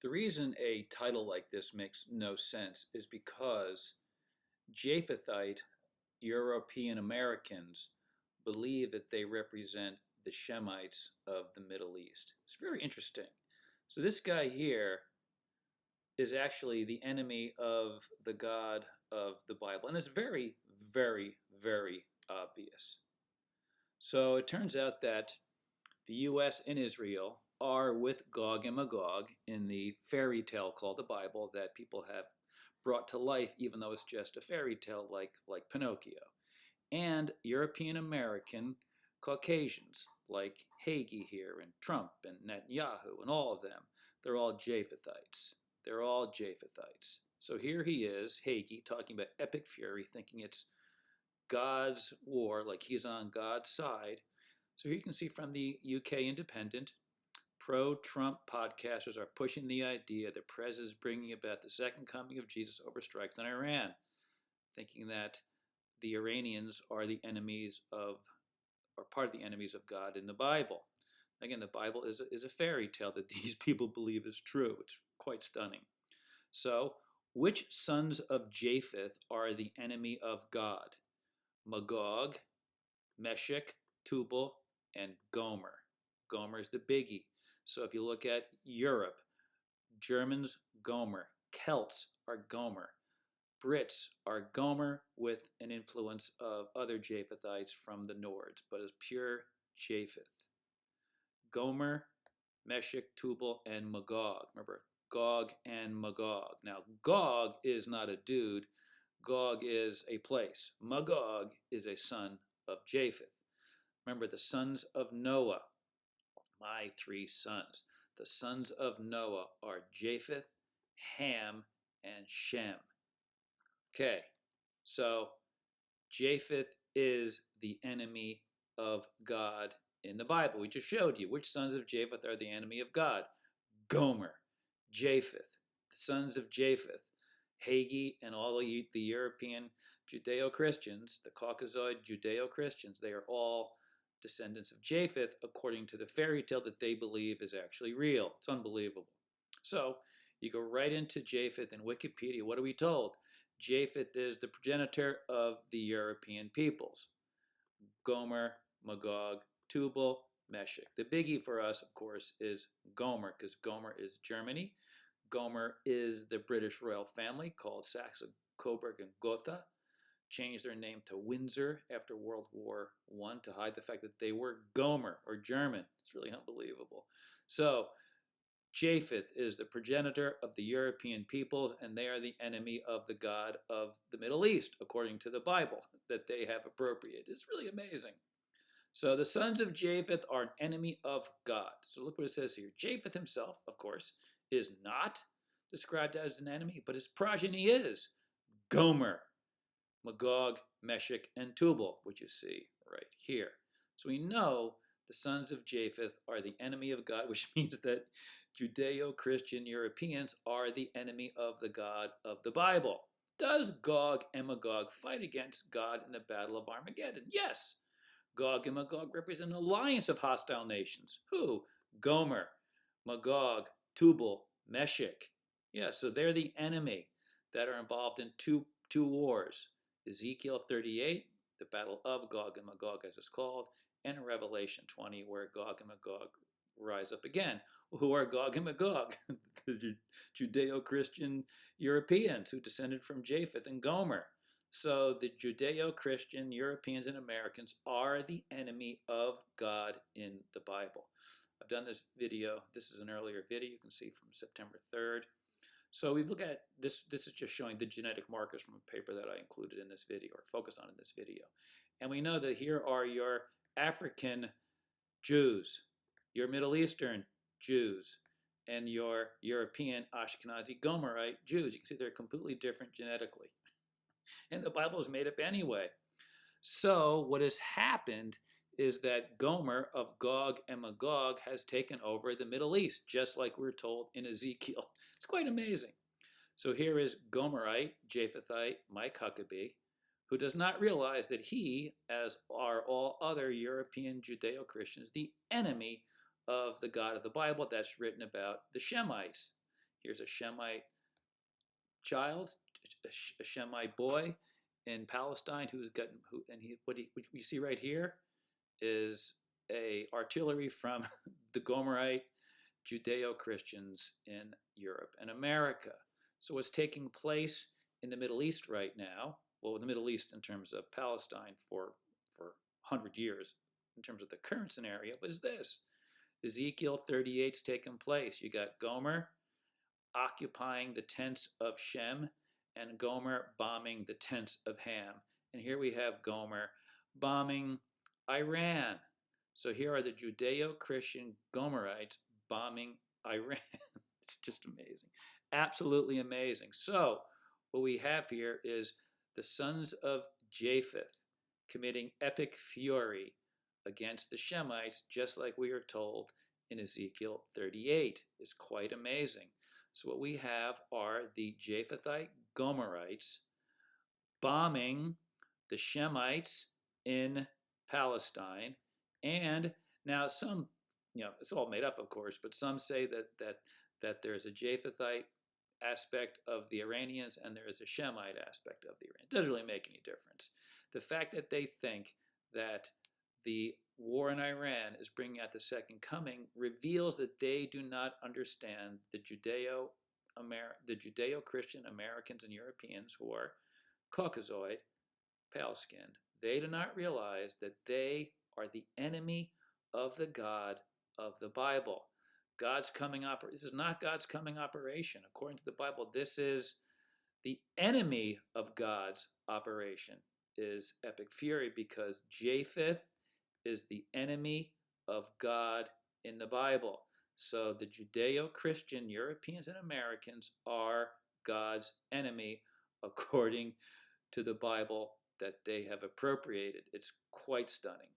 The reason a title like this makes no sense is because Japhethite European Americans believe that they represent the Shemites of the Middle East. It's very interesting. So this guy here is actually the enemy of the God of the Bible. And it's very, very, very obvious. So it turns out that the U.S. and Israel are with Gog and Magog in the fairy tale called the Bible that people have brought to life, even though it's just a fairy tale like Pinocchio. And European American Caucasians like Hagee here and Trump and Netanyahu and all of them, they're all Japhethites. They're all Japhethites. So here he is, Hagee, talking about epic fury, thinking it's God's war, like he's on God's side. So here you can see from the UK Independent, pro-Trump podcasters are pushing the idea that Prez is bringing about the second coming of Jesus over strikes on Iran, thinking that the Iranians are the enemies of, or part of the enemies of God in the Bible. Again, the Bible is a fairy tale that these people believe is true. It's quite stunning. So, which sons of Japheth are the enemy of God? Magog, Meshech, Tubal, and Gomer. Gomer is the biggie. So if you look at Europe, Germans, Gomer. Celts are Gomer. Brits are Gomer with an influence of other Japhethites from the Nords, but it's pure Japheth. Gomer, Meshech, Tubal, and Magog. Remember, Gog and Magog. Now, Gog is not a dude. Gog is a place. Magog is a son of Japheth. Remember, the sons of Noah, my three sons. The sons of Noah are Japheth, Ham, and Shem. Okay, so Japheth is the enemy of God in the Bible. We just showed you which sons of Japheth are the enemy of God. Gomer, Japheth, the sons of Japheth, Hagee, and all the European Judeo-Christians, the Caucasoid Judeo-Christians, they are all descendants of Japheth according to the fairy tale that they believe is actually real. It's unbelievable. So you go right into Japheth in Wikipedia. What are we told? Japheth is the progenitor of the European peoples. Gomer, Magog, Tubal, Meshech. The biggie for us, of course, is Gomer, because Gomer is Germany. Gomer is the British royal family called Saxe, Coburg, and Gotha. Changed their name to Windsor after World War I to hide the fact that they were Gomer or German. It's really unbelievable. So Japheth is the progenitor of the European peoples, and they are the enemy of the God of the Middle East, according to the Bible that they have appropriated. It's really amazing. So the sons of Japheth are an enemy of God. So look what it says here. Japheth himself, of course, is not described as an enemy, but his progeny is Gomer, Magog, Meshech, and Tubal, which you see right here. So we know the sons of Japheth are the enemy of God, which means that Judeo-Christian Europeans are the enemy of the God of the Bible. Does Gog and Magog fight against God in the Battle of Armageddon? Yes. Gog and Magog represent an alliance of hostile nations. Who? Gomer, Magog, Tubal, Meshech. Yeah, so they're the enemy that are involved in two wars. Ezekiel 38, the Battle of Gog and Magog, as it's called, and Revelation 20, where Gog and Magog rise up again. Who are Gog and Magog? The Judeo-Christian Europeans who descended from Japheth and Gomer. So the Judeo-Christian Europeans and Americans are the enemy of God in the Bible. I've done this video. This is an earlier video you can see from September 3rd. So we look at this. This is just showing the genetic markers from a paper that I included in this video, or focus on in this video. And we know that here are your African Jews, your Middle Eastern Jews, and your European Ashkenazi Gomerite Jews. You can see they're completely different genetically. And the Bible is made up anyway. So what has happened is that Gomer of Gog and Magog has taken over the Middle East, just like we're told in Ezekiel. It's quite amazing. So here is Gomerite, Japhethite, Mike Huckabee, who does not realize that he, as are all other European Judeo-Christians, the enemy of the God of the Bible that's written about the Shemites Here's a Shemite child, a Shemite boy in Palestine who's gotten what you see right here is a artillery from the Gomerite Judeo-Christians in Europe and America. So what's taking place in the Middle East right now, well, the Middle East in terms of Palestine for 100 years, in terms of the current scenario, is this. Ezekiel 38's taken place. You got Gomer occupying the tents of Shem and Gomer bombing the tents of Ham. And here we have Gomer bombing Iran. So here are the Judeo-Christian Gomerites bombing Iran. It's just amazing. Absolutely amazing. So what we have here is the sons of Japheth committing epic fury against the Shemites, just like we are told in Ezekiel 38. It's quite amazing. So what we have are the Japhethite Gomerites bombing the Shemites in Palestine. And now some, it's all made up, of course, but some say that there's a Japhethite aspect of the Iranians and there is a Shemite aspect of the Iranians. It doesn't really make any difference. The fact that they think that the war in Iran is bringing out the second coming reveals that they do not understand the Judeo-Christian Americans and Europeans who are Caucasoid, pale-skinned. They do not realize that they are the enemy of the God of the Bible. This is not God's coming operation. According to the Bible, this is the enemy of God's operation, is epic fury, because Japheth is the enemy of God in the Bible. So the Judeo-Christian Europeans and Americans are God's enemy according to the Bible that they have appropriated. It's quite stunning.